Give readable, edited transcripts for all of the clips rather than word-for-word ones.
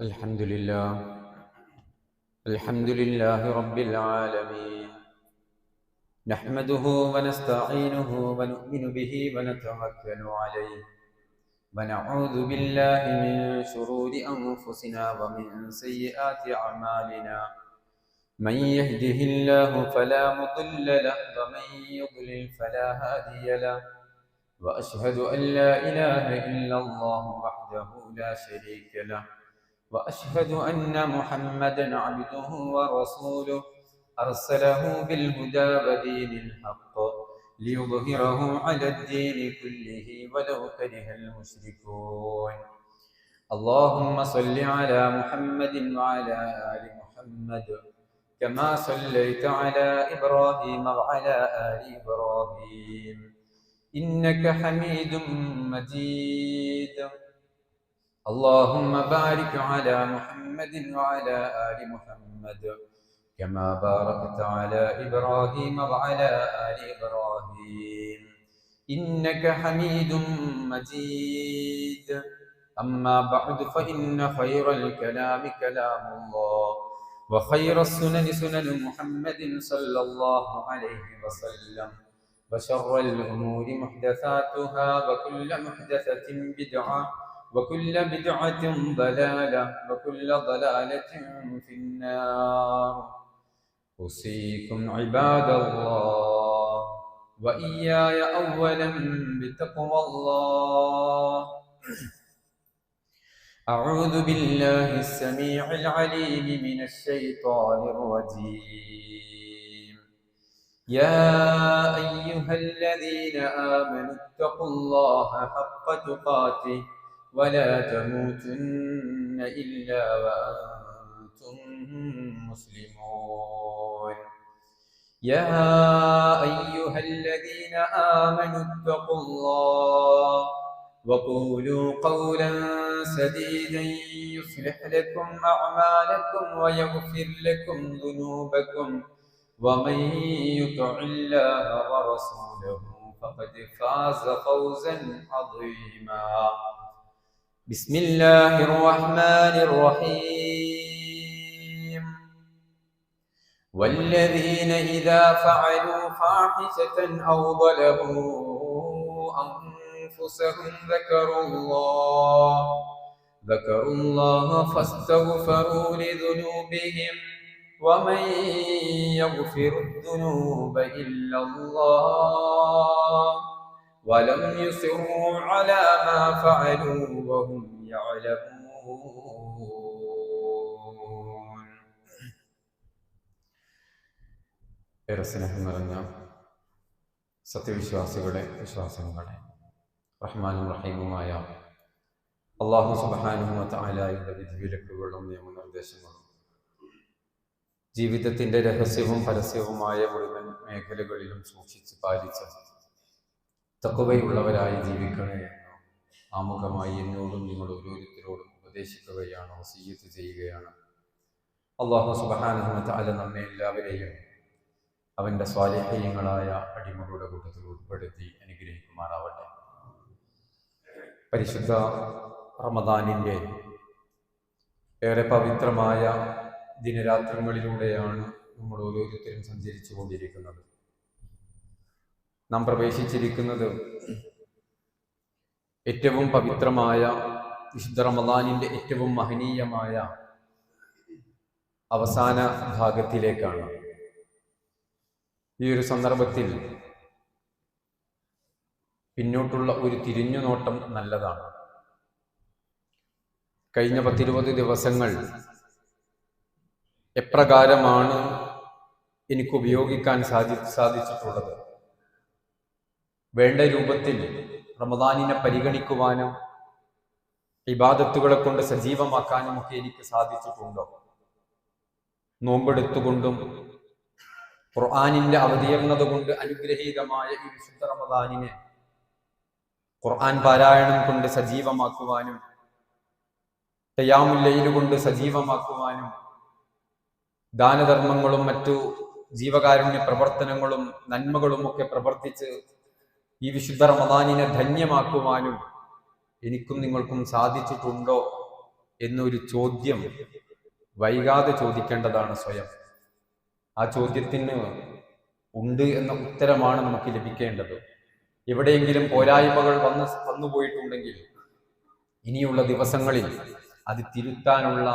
الحمد لله رب العالمين. نحمده ونستعينه ونؤمن به ونتوكل عليه ونعوذ بالله من شرور أنفسنا ومن سيئات أعمالنا. من يهده الله فلا مضل له ومن يضلل فلا هادي له. وأشهد أن لا إله إلا الله وحده لا شريك له، وأشهد أن محمدًا عبده ورسوله أرسله بالهدى ودين الحق ليظهره على الدين كله ولو كره المشركون. اللهم صل على محمد وعلى آل محمد كما صليت على إبراهيم وعلى آل إبراهيم إنك حميد مجيد. اللهم بارك على محمد وعلى آل محمد كما باركت على إبراهيم وعلى آل إبراهيم إنك حميد مجيد. أما بعد فإن خير الكلام كلام الله، وخير السنن سنن محمد صلى الله عليه وسلم، وشر الأمور محدثاتها وكل محدثة بدعة وكل بدعة ضلالة وكل ضلالة في النار. أوصيكم عباد الله وإياي أولا بتقوى الله. أعوذ بالله السميع العليم من الشيطان الرجيم. يا أيها الذين آمنوا اتقوا الله حق تقاته ولا تموتن إلا وأنتم مسلمون. يا أيها الذين آمنوا اتقوا الله وقولوا قولا سديدا يصلح لكم أعمالكم ويغفر لكم ذنوبكم، ومن يطع الله ورسوله فقد فاز فوزا عظيما. بسم الله الرحمن الرحيم. والذين إذا فعلوا فاحشة أو ظلموا أنفسهم ذكروا الله فاستغفروا لذنوبهم، ومن يغفر الذنوب إلا الله ولم يصروا على ما فعلوا وهم يعلمون. ഏറെ സ്നേഹം നിറഞ്ഞ സത്യവിശ്വാസികളെ, വിശ്വാസങ്ങളെ, റഹ്മാനും റഹീമുമായ അല്ലാഹു സുബ്ഹാനഹു വ തആലയുടെ വിധിവിലക്കുകളും നിയമനിർദ്ദേശങ്ങളും ജീവിതത്തിന്റെ രഹസ്യവും പരസ്യവുമായ മുഴുവൻ മേഖലകളിലും സൂക്ഷിച്ച് പാലിച്ച് തഖ്വയുള്ളവരായി ജീവിക്കണേ എന്ന് ആമുഖമായി എന്നോടും നിങ്ങൾ ഓരോരുത്തരോടും ഉപദേശിക്കുകയാണ്, വസിയ്യത്ത് ചെയ്യുകയാണ്. അല്ലാഹു സുബ്ഹാനഹു വ തആല നമ്മെ എല്ലാവരെയും അവന്റെ സ്വാലിഹീങ്ങളായ അടിമകളുടെ കൂട്ടത്തിൽ ഉൾപ്പെടുത്തി അനുഗ്രഹിക്കുമാറാവട്ടെ. പരിശുദ്ധ റമദാനിന്റെ ഏറെ പവിത്രമായ ദിനരാത്രങ്ങളിലൂടെയാണ് നമ്മൾ ഓരോരുത്തരും സഞ്ചരിച്ചു കൊണ്ടിരിക്കുന്നത്. നാം പ്രവേശിച്ചിരിക്കുന്നത് ഏറ്റവും പവിത്രമായ വിശുദ്ധ റമദാനിന്റെ ഏറ്റവും മഹനീയമായ അവസാന ഭാഗത്തിലേക്കാണ്. ഈ ഒരു സന്ദർഭത്തിൽ പിന്നോട്ടുള്ള ഒരു തിരിഞ്ഞുനോട്ടം നല്ലതാണ്. കഴിഞ്ഞ 10-20 ദിവസങ്ങൾ എപ്രകാരമാണ് എനിക്ക് ഉപയോഗിക്കാൻ സാധിച്ചിട്ടുള്ളത്? വേണ്ട രൂപത്തിൽ റമദാനിനെ പരിഗണിക്കുവാനും ഇബാദത്തുകളെ കൊണ്ട് സജീവമാക്കാനും ഒക്കെ എനിക്ക് സാധിച്ചിട്ടുണ്ടോ? നോമ്പെടുത്തുകൊണ്ടും ഖുർആനിന്റെ അവതീർണത കൊണ്ട് അനുഗ്രഹീതമായ ഈ വിശുദ്ധ റമദാനിനെ ഖുർആൻ പാരായണം കൊണ്ട് സജീവമാക്കുവാനും ഖിയാമുൽ ലൈൽ കൊണ്ട് സജീവമാക്കുവാനും ദാനധർമ്മങ്ങളും മറ്റു ജീവകാരുണ്യ പ്രവർത്തനങ്ങളും നന്മകളും ഒക്കെ പ്രവർത്തിച്ച് ഈ വിശുദ്ധ റമദാനിനെ ധന്യമാക്കുവാനും എനിക്കും നിങ്ങൾക്കും സാധിച്ചിട്ടുണ്ടോ എന്നൊരു ചോദ്യം വൈകാതെ ചോദിക്കേണ്ടതാണ് സ്വയം. ആ ചോദ്യത്തിന് ഉണ്ട് എന്ന ഉത്തരമാണ് നമുക്ക് ലഭിക്കേണ്ടത്. എവിടെയെങ്കിലും പോരായ്മകൾ വന്നുപോയിട്ടുണ്ടെങ്കിൽ ഇനിയുള്ള ദിവസങ്ങളിൽ അത് തിരുത്താനുള്ള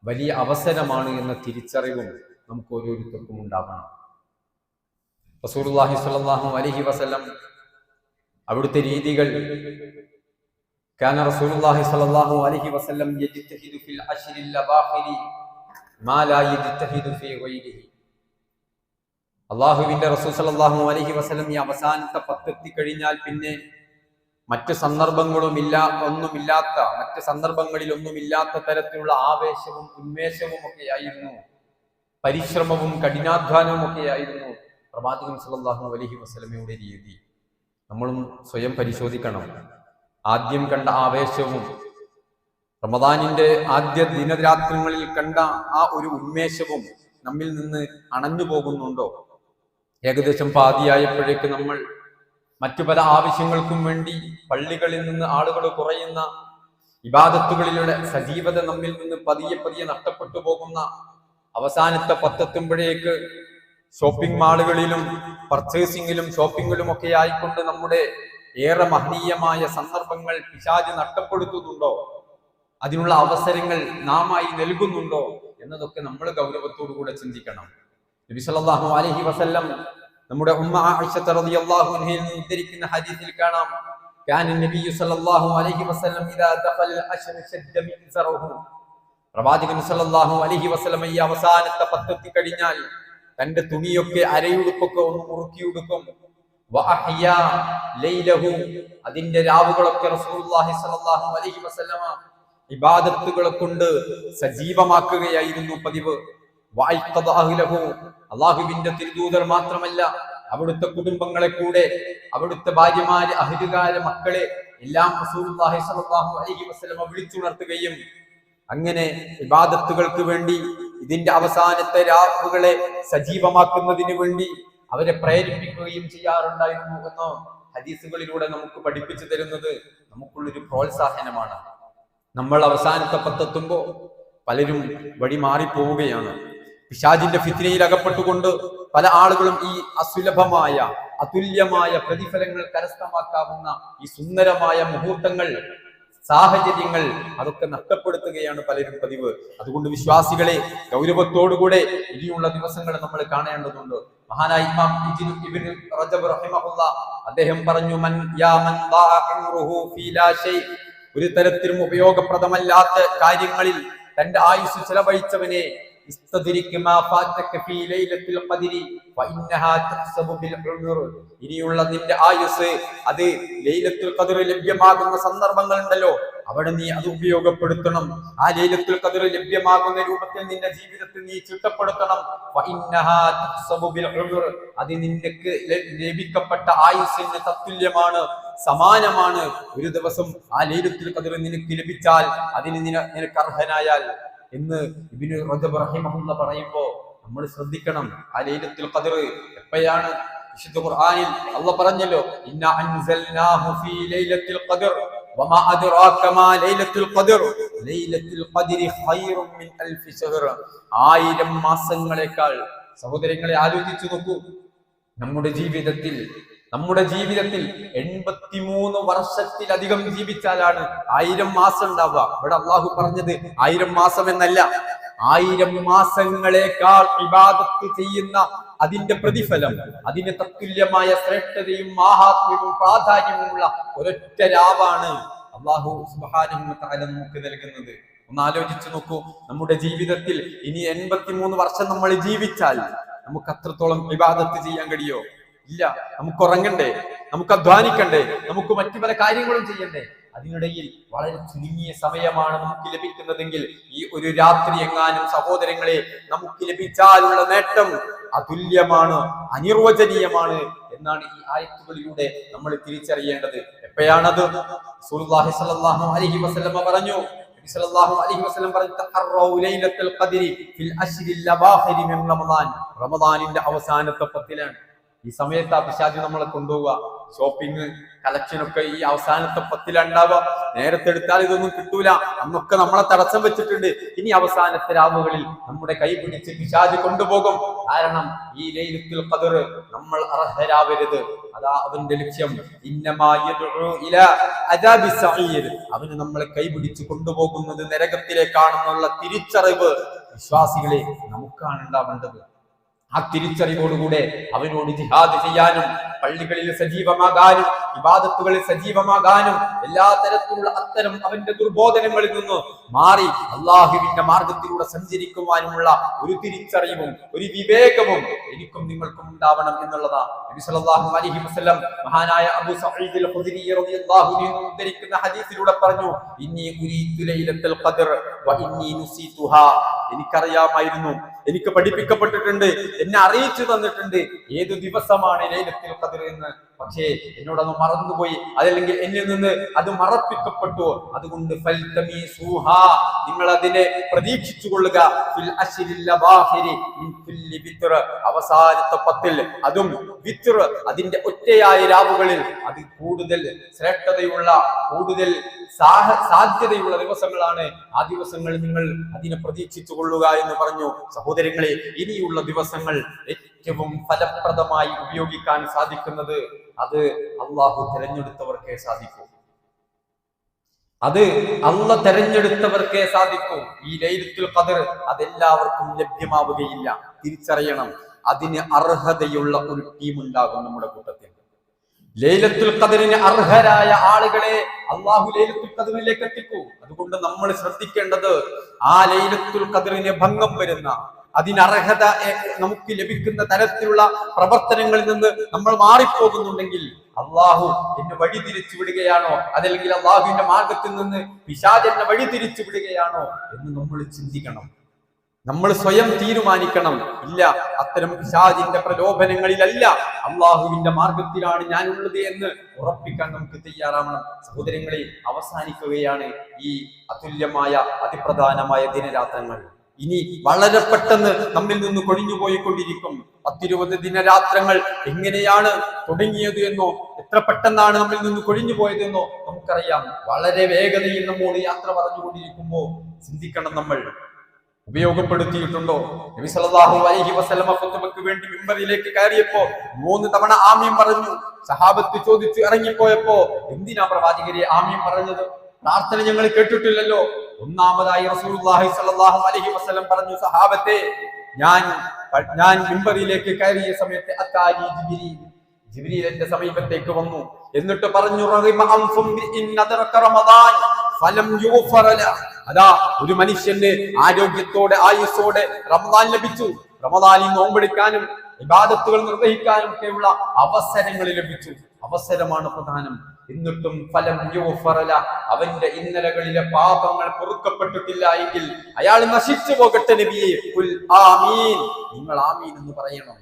വലിയ അവസരമാണ് എന്ന തിരിച്ചറിവും നമുക്ക് ഓരോരുത്തർക്കും ഉണ്ടാകണം. റസൂലുള്ളാഹി സ്വല്ലല്ലാഹു അലൈഹി വസല്ലം അവിടുത്തെ രീതികൾ, കാന റസൂലുള്ളാഹി സ്വല്ലല്ലാഹു അലൈഹി വസല്ലം യജ്തഹിദു ഫിൽ അശ്രിൽ അവാഖിരി മാ ലാ യജ്തഹിദു ഫീ ഗൈരിഹി. അല്ലാഹുവിന്റെ റസൂൽ സ്വല്ലല്ലാഹു അലൈഹി വസല്ലം ഈ അവസാനത്തെ 10 എത്തിക്കഴിഞ്ഞാൽ പിന്നെ മറ്റ് സന്ദർഭങ്ങളിൽ ഒന്നുമില്ലാത്ത തരത്തിലുള്ള ആവേശവും ഉന്മേഷവും ഒക്കെയായിരുന്നു, പരിശ്രമവും കഠിനാധ്വാനവും ഒക്കെയായിരുന്നു പ്രവാചകൻ സല്ലല്ലാഹു അലൈഹി വസല്ലമയുടെ രീതി. നമ്മളും സ്വയം പരിശോധിക്കണം. ആദ്യം കണ്ട ആവേശവും റമദാനിന്റെ ആദ്യ ദിനരാത്രങ്ങളിൽ കണ്ട ആ ഒരു ഉന്മേഷവും നമ്മിൽ നിന്ന് അണഞ്ഞു പോകുന്നുണ്ടോ? ഏകദേശം പാതിയായപ്പോഴേക്ക് നമ്മൾ മറ്റു പല ആവശ്യങ്ങൾക്കും വേണ്ടി പള്ളികളിൽ നിന്ന് ആളുകൾ കുറയുന്ന, ഇബാദത്തുകളിലൂടെ സജീവത നമ്മിൽ നിന്ന് പതിയെ പതിയെ നഷ്ടപ്പെട്ടു പോകുന്ന, അവസാനത്തെ 10 എത്തുമ്പോഴേക്ക് ഷോപ്പിംഗ് മാളുകളിലും പർച്ചേസിംഗിലും ഷോപ്പിംഗിലും ഒക്കെ ആയിക്കൊണ്ട് നമ്മുടെ ഏറെ മഹനീയമായ സന്ദർഭങ്ങൾ പിശാച് നഷ്ടപ്പെടുത്തുന്നുണ്ടോ? അതിനുള്ള അവസരങ്ങൾ നാമായി നൽകുന്നുണ്ടോ എന്നതൊക്കെ നമ്മൾ ഗൗരവത്തോടു കൂടെ ചിന്തിക്കണം. നബി സല്ലല്ലാഹു അലൈഹി വസല്ലം നമ്മുടെ ഉമ്മ ആയിഷ റളിയല്ലാഹു അൻഹയിൽ നിന്ന് ഉദ്ധരിക്കുന്ന ഹദീസിൽ കാണാം, കാന നബി സല്ലല്ലാഹു അലൈഹി വസല്ലം ഇദാ ദഖല അൽ-അശ്ർ ശദ്ദ മിൻസറഹു. പ്രവാചകൻ സല്ലല്ലാഹു അലൈഹി വസല്ലം ഈ അവസാനത്തെ 10 എത്തിക്കഴിഞ്ഞാൽ തന്റെ തുണിയൊക്കെ അരയുടുപ്പൊക്കെ ഒന്ന് മുറുക്കിയെടുക്കും. വഅഹ്യാ ലൈലഹു, അതിന്റെ രാവുകളൊക്കെ റസൂലുള്ളാഹി സ്വല്ലല്ലാഹു അലൈഹി വസല്ലമ ഇബാദത്തുകളെ കൊണ്ട് സജീവമാക്കുകയായിരുന്നു പതിവ്. വഅയ്ഖദ അഹ്ലഹു, അല്ലാഹുവിന്റെ തിരുദൂതർ മാത്രമല്ല അവിടുത്തെ കുടുംബങ്ങളെ കൂടെ, അവിടുത്തെ ഭാര്യമാര്, അഹ്ലുകാരെ, മക്കളെ എല്ലാം റസൂലുള്ളാഹി സ്വല്ലല്ലാഹു അലൈഹി വസല്ലമ വിളിച്ചുണർത്തുകയും അങ്ങനെ ഇബാദത്തുകൾക്ക് വേണ്ടി, ഇതിന്റെ അവസാനത്തെ രാവുകളെ സജീവമാക്കുന്നതിന് വേണ്ടി അവരെ പ്രേരിപ്പിക്കുകയും ചെയ്യാറുണ്ടായിരുന്നു എന്ന് ഹദീസുകളിലൂടെ നമുക്ക് പഠിപ്പിച്ചു തരുന്നത് നമുക്കുള്ളൊരു പ്രോത്സാഹനമാണ്. നമ്മൾ അവസാനത്തെ 10 എത്തുമ്പോൾ പലരും വഴി മാറിപ്പോവുകയാണ്. പിശാചിന്റെ ഫിത്നയിൽ അകപ്പെട്ടുകൊണ്ട് പല ആളുകളും ഈ അസുലഭമായ അതുല്യമായ പ്രതിഫലങ്ങൾ കരസ്ഥമാക്കാവുന്ന ഈ സുന്ദരമായ മുഹൂർത്തങ്ങൾ, സാഹചര്യങ്ങൾ അതൊക്കെ നഷ്ടപ്പെടുത്തുകയാണ് പലരും പതിവ്. അതുകൊണ്ട് വിശ്വാസികളെ ഗൗരവത്തോടുകൂടെ ഇനിയുള്ള ദിവസങ്ങൾ നമ്മൾ കാണേണ്ടതുണ്ട്. മഹാനായ ഇമാം ഇബ്നു റജബ് റഹിമഹുല്ലാഹ് അദ്ദേഹം പറഞ്ഞു, ഒരു തരത്തിലും ഉപയോഗപ്രദമല്ലാത്ത കാര്യങ്ങളിൽ തന്റെ ആയുസ് ചെലവഴിച്ചവനെ ഇനിയുള്ള നിന്റെ ആയുസ് അത് ലൈലത്തുൽ ഖദ്ർ ലഭ്യമാകുന്ന സന്ദർഭങ്ങൾ ഉണ്ടല്ലോ, അവിടെ നീ അത് ഉപയോഗപ്പെടുത്തണം. ആ ലൈലത്തുൽ ഖദ്ർ ലഭ്യമാകുന്ന രൂപത്തിൽ നിന്റെ ജീവിതത്തിൽ നീ ചിട്ടപ്പെടുത്തണം. അത് നിനക്ക് ലഭിക്കപ്പെട്ട ആയുസ്സിന് തത്തുല്യമാണ്, സമാനമാണ്. ഒരു ദിവസം ആ ലൈലത്തുൽ ഖദ്ർ നിനക്ക് ലഭിച്ചാൽ, അതിന് നിനക്ക് അർഹനായാൽ എന്ന് ഇബ്നു റജബ് റഹിമഹുല്ലാഹ് പറയുമ്പോൾ നമ്മൾ ശ്രദ്ധിക്കണം. ആ ലൈലത്തുൽ ഖദ്ർ എപ്പോഴാണ്? വിശുദ്ധ ഖുർആനിൽ അല്ലാഹ് പറഞ്ഞല്ലോ, ഇന്നാ അൻസൽനാഹു ഫീ ലൈലത്തുൽ ഖദ്ർ വമാ അദ്റാക മാ ലൈലത്തുൽ ഖദ്ർ ലൈലത്തുൽ ഖദ്രി ഖൈറും മിൻ അൽഫി ശഹർ. 1000 മാസങ്ങളേക്കാൾ. സഹോദരങ്ങളെ ആലോചിച്ചു നോക്കൂ, നമ്മുടെ ജീവിതത്തിൽ 83 വർഷത്തിലധികം ജീവിച്ചാലാണ് 1000 മാസം ഉണ്ടാവുക. ഇവിടെ അള്ളാഹു പറഞ്ഞത് 1000 മാസം എന്നല്ല, 1000 മാസങ്ങളെക്കാൾ ഇബാദത്ത് ചെയ്യുന്ന അതിന്റെ പ്രതിഫലം, അതിന് തത്തുല്യമായ ശ്രേഷ്ഠതയും മാഹാത്മ്യവും പ്രാധാന്യവുമുള്ള ഒരൊറ്റ രാവാണ് അള്ളാഹു സുബ്ഹാനഹു വ തആല നമുക്ക് നൽകുന്നത്. ഒന്ന് ആലോചിച്ചു നോക്കൂ, നമ്മുടെ ജീവിതത്തിൽ ഇനി 83 വർഷം നമ്മൾ ജീവിച്ചാൽ നമുക്ക് അത്രത്തോളം ഇബാദത്ത് ചെയ്യാൻ കഴിയോ? ഇല്ല. നമുക്ക് ഉറങ്ങണ്ടേ, നമുക്ക് അധ്വാനിക്കണ്ടേ, നമുക്ക് മറ്റു പല കാര്യങ്ങളും ചെയ്യണ്ടേ? അതിനിടയിൽ വളരെ ചുരുങ്ങിയ സമയമാണ് നമുക്ക് ലഭിക്കുന്നതെങ്കിൽ ഈ ഒരു രാത്രി എങ്ങാനും സഹോദരങ്ങളെ നമുക്ക് ലഭിച്ചാലുള്ള നേട്ടം അതുല്യമാണ്, അനിർവചനീയമാണ് എന്നാണ് ഈ ആയത്തുകളിലൂടെ നമ്മൾ തിരിച്ചറിയേണ്ടത്. എപ്പോഴാണത്? റസൂലുള്ളാഹി സ്വല്ലല്ലാഹു അലൈഹി വസല്ലം പറഞ്ഞു, റമദാനിന്റെ അവസാനത്തെ 10-ലാണ്. ഈ സമയത്ത് ആ പിശാച് നമ്മളെ കൊണ്ടുപോവുക. ഷോപ്പിംഗ് കളക്ഷനൊക്കെ ഈ അവസാനത്തെ 10 ഉണ്ടാവുക. നേരത്തെ എടുത്താൽ ഇതൊന്നും കിട്ടൂല. അന്നൊക്കെ നമ്മളെ തടസ്സം വെച്ചിട്ടുണ്ട്. ഇനി അവസാനത്തെ രാവുകളിൽ നമ്മുടെ കൈ പിടിച്ച് പിശാച് കൊണ്ടുപോകും. കാരണം ഈ ലൈലത്തുൽ ഖദർ നമ്മൾ അർഹരാവരുത്. അതാ അവന്റെ ലക്ഷ്യം. അവന് നമ്മളെ കൈപിടിച്ച് കൊണ്ടുപോകുന്നത് നരകത്തിലേക്കാണെന്നുള്ള തിരിച്ചറിവ് വിശ്വാസികളെ നമുക്കാണ് ഉണ്ടാവേണ്ടത്. ആ തിരിച്ചറിവോടുകൂടെ അവനോട് ജിഹാദ് ചെയ്യാനും പള്ളികളിൽ സജീവമാകാനും ഇബാദത്തുകളിൽ സജീവമാകാനും എല്ലാ തരത്തിലുള്ള അത്തരം അവന്റെ ദുർബോധനങ്ങളിൽ നിന്ന് മാറി അള്ളാഹുവിന്റെ മാർഗത്തിലൂടെ സഞ്ചരിക്കുവാനുമുള്ള ഒരു തിരിച്ചറിവും ഒരു വിവേകവും എനിക്കും നിങ്ങൾക്കും ഉണ്ടാവണം എന്നുള്ളതാ നബി സല്ലല്ലാഹു അലൈഹി വസല്ലം മഹാനായ അബൂ സഈദ് അൽ ഖുദരി റളിയല്ലാഹു അൻഹു ഉദ്ധരിക്കുന്ന ഹദീസിലൂടെ പറഞ്ഞു, ഇന്നി ഉരീതു ലൈലത്തുൽ ഖദർ വ ഇന്നി നുസീതുഹാ. എനിക്കറിയാമായിരുന്നു, എനിക്ക് പഠിപ്പിക്കപ്പെട്ടിട്ടുണ്ട്, എന്നെ അറിയിച്ചു തന്നിട്ടുണ്ട് ഏതു ദിവസമാണ് ലൈലത്തുൽ ഖദർ എന്ന്. പക്ഷേ എന്നോടത് മറന്നുപോയി, അതല്ലെങ്കിൽ എന്നിൽ നിന്ന് അത് മറപ്പിക്കപ്പെട്ടു. അതുകൊണ്ട് നിങ്ങൾ അതിനെ പ്രതീക്ഷിച്ചു കൊള്ളുക. അവസാനത്തെ 10 അതും വിത്ർ, അതിന്റെ ഒറ്റയായ രാവുകളിൽ അത് കൂടുതൽ ശ്രേഷ്ഠതയുള്ള കൂടുതൽ സാധ്യതയുള്ള ദിവസങ്ങളാണ്. ആ ദിവസങ്ങൾ നിങ്ങൾ അതിനെ പ്രതീക്ഷിച്ചു കൊള്ളുക എന്ന് പറഞ്ഞു. സഹോദരങ്ങളെ, ഇനിയുള്ള ദിവസങ്ങൾ ഏറ്റവും ഫലപ്രദമായി ഉപയോഗിക്കാൻ സാധിക്കുന്നത് അത് അള്ളാഹു തെരഞ്ഞെടുത്തവർക്കേ സാധിക്കൂ. അത് അള്ളാഹു തെരഞ്ഞെടുത്തവർക്കേ സാധിക്കൂ. ഈ ലൈലത്തുൽ ഖദർ അതെല്ലാവർക്കും ലഭ്യമാവുകയില്ല. തിരിച്ചറിയണം, അതിന് അർഹതയുള്ള ഒരു ടീം ഉണ്ടാകും നമ്മുടെ കൂട്ടത്തിൽ. ലൈലത്തുൽ ഖദറിന് അർഹരായ ആളുകളെ അള്ളാഹു ലൈലത്തുൽ ഖദറിലേക്ക് എത്തിക്കൂ. അതുകൊണ്ട് നമ്മൾ ശ്രദ്ധിക്കേണ്ടത്, ആ ലൈലത്തുൽ ഖദറിന് ഭംഗം വരുന്ന, അതിനർഹത നമുക്ക് ലഭിക്കുന്ന തരത്തിലുള്ള പ്രവർത്തനങ്ങളിൽ നിന്ന് നമ്മൾ മാറിപ്പോകുന്നുണ്ടെങ്കിൽ അള്ളാഹു എന്നെ വഴി തിരിച്ചു വിടുകയാണോ, അതല്ലെങ്കിൽ അള്ളാഹുവിന്റെ മാർഗത്തിൽ നിന്ന് പിശാച് എന്നെ വഴി തിരിച്ചു വിടുകയാണോ എന്ന് നമ്മൾ ചിന്തിക്കണം. നമ്മൾ സ്വയം തീരുമാനിക്കണം, ഇല്ല, അത്തരം പിശാചിന്റെ പ്രലോഭനങ്ങളിലല്ല, അള്ളാഹുവിന്റെ മാർഗത്തിലാണ് ഞാൻ ഉള്ളത് എന്ന് ഉറപ്പിക്കാൻ നമുക്ക് തയ്യാറാവണം. സഹോദരങ്ങളെ, അവസാനിക്കുകയാണ് ഈ അതുല്യമായ അതിപ്രധാനമായ ദിനരാത്രങ്ങൾ. ഇനി വളരെ പെട്ടെന്ന് നമ്മിൽ നിന്ന് കൊഴിഞ്ഞു പോയിക്കൊണ്ടിരിക്കും. 10-20 ദിനരാത്രങ്ങൾ എങ്ങനെയാണ് തുടങ്ങിയത് എന്നോ എത്ര പെട്ടെന്നാണ് നമ്മിൽ നിന്ന് കൊഴിഞ്ഞു പോയതെന്നോ നമുക്കറിയാം. വളരെ വേഗതയിൽ നമ്മോട് യാത്ര പറഞ്ഞുകൊണ്ടിരിക്കുമ്പോൾ ചിന്തിക്കണം, നമ്മൾ ഉപയോഗപ്പെടുത്തിയിട്ടുണ്ടോ? നബി സല്ലല്ലാഹു അലൈഹി വസല്ലമ ഖുതുബക്ക് വേണ്ടി മിമ്പറിലേക്ക് കയറിയപ്പോ 3 തവണ ആമീൻ പറഞ്ഞു. സഹാബത്ത് ചോദിച്ചു ഇറങ്ങിപ്പോയപ്പോ, എന്തിനാ പ്രവാചകരെ ആമീൻ പറഞ്ഞത്? പ്രാർത്ഥന ഞങ്ങൾ കേട്ടിട്ടില്ലല്ലോ. ഒന്നാമതായി റസൂലുള്ളാഹി സ്വല്ലല്ലാഹു അലൈഹി വസല്ലം പറഞ്ഞു, സഹാബത്തെ, ഞാൻ മിമ്പറിലേക്ക് കയറിയ സമയത്ത് അത്താനി ജിബ്രീൽ എന്റെ സമീപത്തേക്ക് വന്നു. എന്നിട്ട് പറഞ്ഞു, അതാ ഒരു മനുഷ്യന് ആരോഗ്യത്തോടെ ആയുസ്സോടെ റമദാൻ ലഭിച്ചു. റമദാനിൽ നോമ്പെടുക്കാനും ഇബാദത്തുകൾ നിർവഹിക്കാനും ഒക്കെയുള്ള അവസരങ്ങൾ ലഭിച്ചു. അവസരമാണ് പ്രധാനം. എന്നിട്ടും ഫലം യുഗ്ഫറല, അവന്റെ ഇന്നലകളിലെ പാപങ്ങൾ പൊറുക്കപ്പെട്ടിട്ടില്ല എങ്കിൽ അയാൾ നശിച്ചു പോകട്ടെ നബിയെ. ഖുൽ ആമീൻ, നിങ്ങൾ ആമീൻ എന്ന് പറയണം.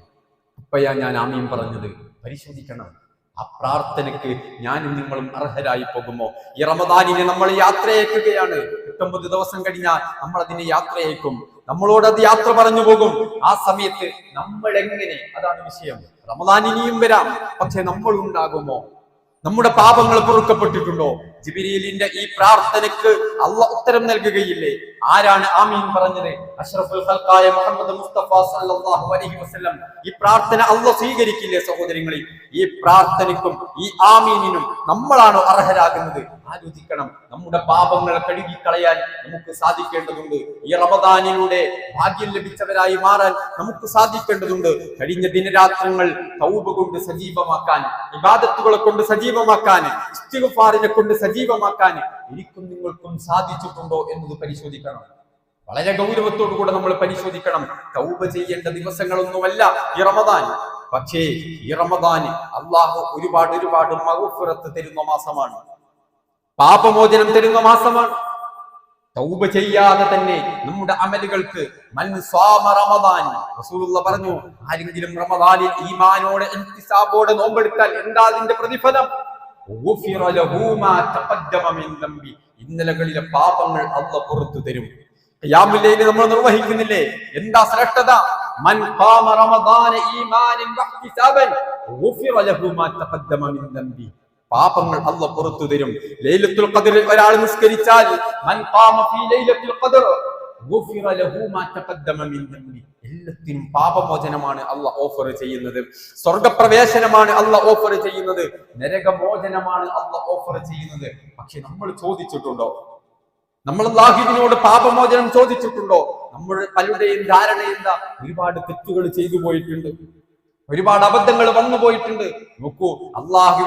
അപ്പയാ ഞാൻ ആമീൻ പറഞ്ഞത്. പരിശോധിക്കണം, ആ പ്രാർത്ഥനയ്ക്ക് ഞാനും നിങ്ങളും അർഹരായി പോകുമോ? ഈ റമദാനിനെ നമ്മൾ യാത്രയക്കുകയാണ്. 19 ദിവസം കഴിഞ്ഞാൽ നമ്മൾ അതിനെ യാത്രയക്കും. നമ്മളോട് അത് യാത്ര പറഞ്ഞു പോകും. ആ സമയത്ത് നമ്മൾ എങ്ങനെ, അതാണ് വിഷയം. റമദാൻ ഇനിയും വരാം, പക്ഷെ നമ്മൾ ഉണ്ടാകുമോ? നമ്മുടെ പാപങ്ങൾ പൊറുക്കപ്പെട്ടിട്ടുണ്ടോ? ജിബ്രീലിന്റെ ഈ പ്രാർത്ഥനയ്ക്ക് അല്ലാഹ് ഉത്തരം നൽകുകയില്ലേ? ആരാണ് ആമീൻ പറഞ്ഞത്? അഷ്റഫുൽ ഖൽഖായ മുഹമ്മദ് മുസ്തഫ സല്ലല്ലാഹു അലൈഹി വസല്ലം. ഈ പ്രാർത്ഥന അല്ലാഹ് സ്വീകരിക്കില്ലേ? സഹോദരങ്ങളെ, ഈ പ്രാർത്ഥനയ്ക്കും ഈ ആമീനിനും നമ്മളാണോ അർഹരാകുന്നത്? ആലോചിക്കണം. നമ്മുടെ പാപങ്ങളെ കഴുകിക്കളയാൻ നമുക്ക് സാധിക്കേണ്ടതുണ്ട്. ഈ റമദാനിലൂടെ ഭാഗ്യം ലഭിച്ചവരായി മാറാൻ നമുക്ക് സാധിക്കേണ്ടതുണ്ട്. കഴിഞ്ഞ ദിനരാത്രങ്ങൾ തൗബ കൊണ്ട് സജീവമാക്കാൻ, ഇബാദത്തുകളെ കൊണ്ട് സജീവമാക്കാൻ, ഇസ്തിഗ്ഫാറിനെ കൊണ്ട് സജീവമാക്കാൻ എനിക്കും നിങ്ങൾക്കും സാധിച്ചിട്ടുണ്ടോ എന്നത് പരിശോധിക്കണം. വളരെ ഗൗരവത്തോടുകൂടെ നമ്മൾ പരിശോധിക്കണം. തൗബ ചെയ്യേണ്ട ദിവസങ്ങളൊന്നുമല്ല ഈ റമദാൻ. പക്ഷേ ഈ റമദാൻ അള്ളാഹു ഒരുപാട് മഗ്ഫിറത്ത് തരുന്ന മാസമാണ്, പാപമോചനം തരുന്ന മാസമാണ്. തൗബ ചെയ്യാതെ തന്നെ നമ്മുടെ അമലുകൾക്ക് മൻ സ്വാമ റമദാൻ, റസൂലുള്ളാഹി പറഞ്ഞു, ആരെങ്കിലും റമദാനിൽ ഈമാനോടെ ഇൻതിസാബോടെ നോമ്പെടുത്താൽ എന്താ അതിന്റെ പ്രതിഫലം? ഗുഫിറ ലഹു മാ തഖദ്ദമ മിൻ ദംബി, ഇന്നലകളിലെ പാപങ്ങൾ അല്ലാഹു പുറത്തു തരും. ഖിയാമുൽ ലൈൽ നമ്മൾ നിർവഹിക്കുന്നില്ലേ? എന്താ ശ്രേഷ്ഠത! മൻ ഖാമ റമദാന ഈമാനൻ വഹ്തിസാബൻ ഗുഫിറ ലഹു മാ തഖദ്ദമ മിൻ ദംബി. പാപങ്ങൾ അല്ലാഹു പുറത്തു തരും. ലൈലത്തുൽ ഖദ്റിൽ ഒരാൾ നിസ്കരിച്ചാൽ മൻ ഖാമ ഫീ ലൈലത്തുൽ ഖദ്ർ ഗുഫിറ ലഹു മാ തഖദ്ദമ മിൻ ദംബി. എല്ലാത്തിനും പാപമോചനമാണ് അല്ലാഹു ഓഫർ ചെയ്യുന്നത്. സ്വർഗ്ഗപ്രവേശനമാണ് അല്ലാഹു ഓഫർ ചെയ്യുന്നത്. നരകമോചനമാണ് അല്ലാഹു ഓഫർ ചെയ്യുന്നത്. പക്ഷെ നമ്മൾ ചോദിച്ചിട്ടുണ്ടോ? നമ്മൾ അല്ലാഹുവിനോട് പാപമോചനം ചോദിച്ചിട്ടുണ്ടോ? നമ്മുടെ പലരുടെയും ധാരണ എന്താ? ഒരുപാട് തെറ്റുകൾ ചെയ്തു പോയിട്ടുണ്ട്, ഒരുപാട് അബദ്ധങ്ങൾ വന്നു പോയിട്ടുണ്ട്. നോക്കൂ, അല്ലാഹു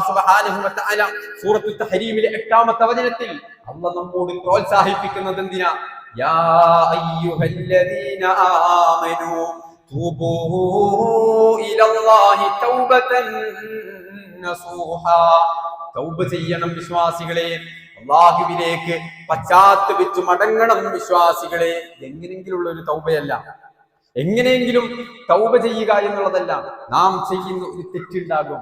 സുബ്ഹാനഹു വ തആല സൂറത്തുൽ തഹരീമിലെ 8ാമത്തെ വചനത്തിൽ അല്ലാഹു നമ്മോട് പ്രോത്സാഹിപ്പിക്കുന്നത് എന്തിനാ? യാ അയ്യുഹല്ലദീന ആമനൂ തൂബൂ ഇലല്ലാഹി തൗബതൻ നസൂഹാ. തൗബ ചെയ്യണം വിശ്വാസികളെ, അല്ലാഹുവിലേക്ക് പശ്ചാത്തപിച്ചു മടങ്ങണം വിശ്വാസികളെ. എങ്ങനെയെങ്കിലുള്ള ഒരു തൗബയല്ല, എങ്ങനെയെങ്കിലും തൗബ ചെയ്യുക എന്നുള്ളതല്ല. നാം ചെയ്യുന്ന ഒരു തെറ്റുണ്ടാകും,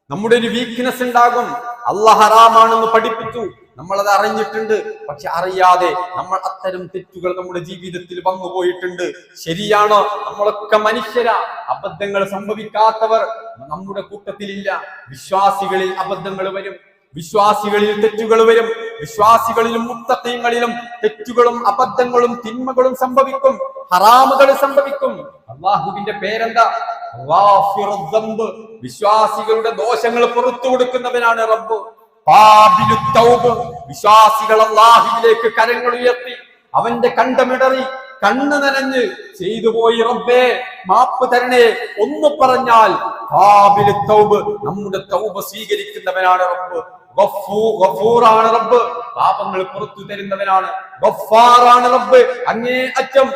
നമ്മുടെ ഒരു വീക്ക്നെസ് ഉണ്ടാകും. അല്ലാഹ് ഹറാമാണെന്ന് പഠിപ്പിച്ചു, നമ്മളത് അറിഞ്ഞിട്ടുണ്ട്, പക്ഷെ അറിയാതെ നമ്മൾ അത്തരം തെറ്റുകൾ നമ്മുടെ ജീവിതത്തിൽ വന്നുപോയിട്ടുണ്ട്. ശരിയാണോ? നമ്മളൊക്കെ മനുഷ്യരാ, അബദ്ധങ്ങൾ സംഭവിക്കാത്തവർ നമ്മുടെ കൂട്ടത്തിലില്ല. വിശ്വാസികളിൽ അബദ്ധങ്ങൾ വരും, വിശ്വാസികളിൽ തെറ്റുകൾ വരും, വിശ്വാസികളിലും മുത്തഖീങ്ങളിലും തെറ്റുകളും അബദ്ധങ്ങളും തിന്മകളും സംഭവിക്കും, ഹറാമുകൾ സംഭവിക്കും. അല്ലാഹുവിന്റെ പേരെന്താ? ഗാഫിറുദ് ദംബ്. വിശ്വാസികളുടെ ദോഷങ്ങൾ പുറത്തു കൊടുക്കുന്നവനാണ് റബ്ബ്. ഖാബിലുത് തൗബ്. വിശ്വാസികൾ അല്ലാഹുവിലേക്ക് കരങ്ങൾ ഉയർത്തി അവന്റെ കണ്ടമിടറി കണ്ണു നനഞ്ഞ് ചെയ്തു പോയി റബ്ബേ മാപ്പ് തരണേ ഒന്ന് പറഞ്ഞാൽ ഖാബിലുത് തൗബ്, നമ്മുടെ തൗബ സ്വീകരിക്കുന്നവനാണ് റബ്ബ്. ഗഫൂറാണ് റബ്ബ്, പാപങ്ങൾ പുറത്തു തരുന്നവനാണ്. ഗഫാറാണ് റബ്ബ്, അങ്ങേ അറ്റം